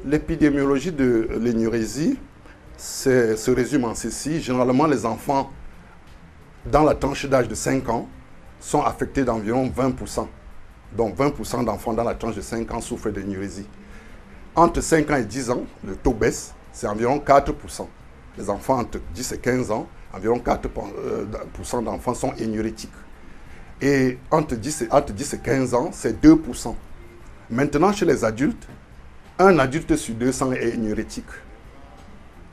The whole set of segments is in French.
L'épidémiologie de l'énurésie se résume en ceci. Généralement, les enfants dans la tranche d'âge de 5 ans sont affectés d'environ 20%. Donc 20% d'enfants dans la tranche de 5 ans souffrent d'énurésie. Entre 5 ans et 10 ans, le taux baisse, c'est environ 4%. Les enfants entre 10 et 15 ans, environ 4% d'enfants sont énurétiques. Et entre 10 et 15 ans, c'est 2%. Maintenant, chez les adultes, un adulte sur 200 est énurétique.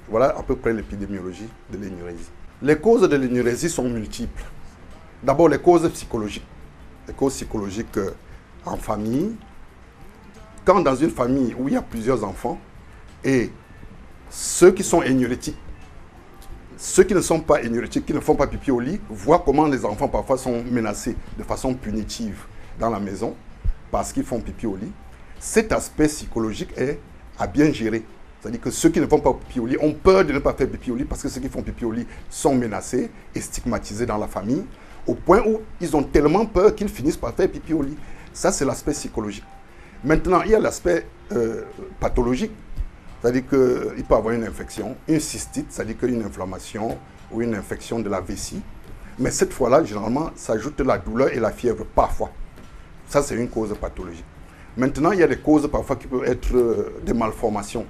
Voilà à peu près l'épidémiologie de l'énurésie. Les causes de l'énurésie sont multiples. D'abord, les causes psychologiques. Les causes psychologiques en famille. Quand dans une famille où il y a plusieurs enfants, et ceux qui sont énurétiques, ceux qui ne sont pas énurétiques, qui ne font pas pipi au lit, voient comment les enfants parfois sont menacés de façon punitive dans la maison parce qu'ils font pipi au lit. Cet aspect psychologique est à bien gérer. C'est-à-dire que ceux qui ne font pas pipi au lit ont peur de ne pas faire pipi au lit parce que ceux qui font pipi au lit sont menacés et stigmatisés dans la famille, au point où ils ont tellement peur qu'ils finissent par faire pipi au lit. Ça, c'est l'aspect psychologique. Maintenant, il y a l'aspect pathologique. C'est-à-dire qu'il peut y avoir une infection, une cystite, c'est-à-dire qu'une inflammation ou une infection de la vessie. Mais cette fois-là, généralement, s'ajoute la douleur et la fièvre, parfois. Ça, c'est une cause pathologique. Maintenant, il y a des causes parfois qui peuvent être des malformations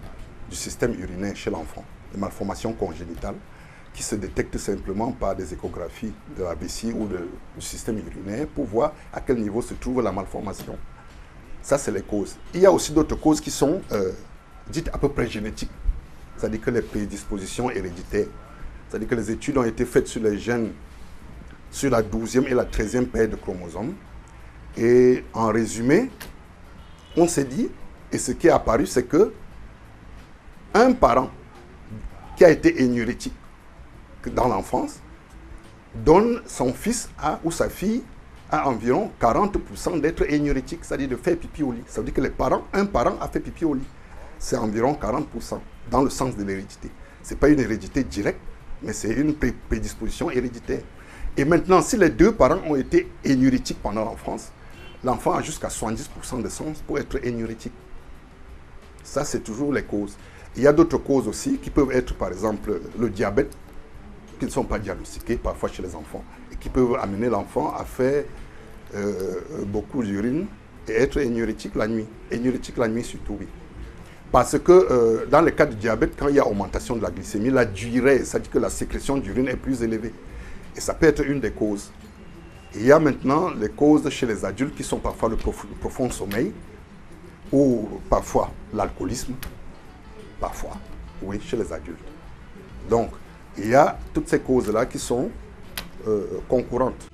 du système urinaire chez l'enfant, des malformations congénitales qui se détectent simplement par des échographies de la vessie ou du système urinaire pour voir à quel niveau se trouve la malformation. Ça, c'est les causes. Il y a aussi d'autres causes qui sont dites à peu près génétiques, c'est-à-dire que les prédispositions héréditaires, c'est-à-dire que les études ont été faites sur les gènes, sur la 12e et la 13e paire de chromosomes. Et en résumé, on s'est dit, et ce qui est apparu, c'est que un parent qui a été énurétique dans l'enfance donne son fils ou sa fille à environ 40% d'être énurétique, c'est-à-dire de faire pipi au lit. Ça veut dire que un parent a fait pipi au lit. C'est environ 40% dans le sens de l'hérédité. Ce n'est pas une hérédité directe, mais c'est une prédisposition héréditaire. Et maintenant, si les deux parents ont été énurétiques pendant l'enfance, l'enfant a jusqu'à 70% de chances pour être énurétique. Ça, c'est toujours les causes. Il y a d'autres causes aussi qui peuvent être, par exemple, le diabète, qui ne sont pas diagnostiqués parfois chez les enfants, et qui peuvent amener l'enfant à faire beaucoup d'urine et être énurétique la nuit. Énurétique la nuit surtout, oui. Parce que dans le cas du diabète, quand il y a augmentation de la glycémie, la diurèse, c'est-à-dire que la sécrétion d'urine est plus élevée. Et ça peut être une des causes. Et il y a maintenant les causes chez les adultes qui sont parfois le profond sommeil, ou parfois l'alcoolisme, parfois, oui, chez les adultes. Donc, il y a toutes ces causes-là qui sont concurrentes.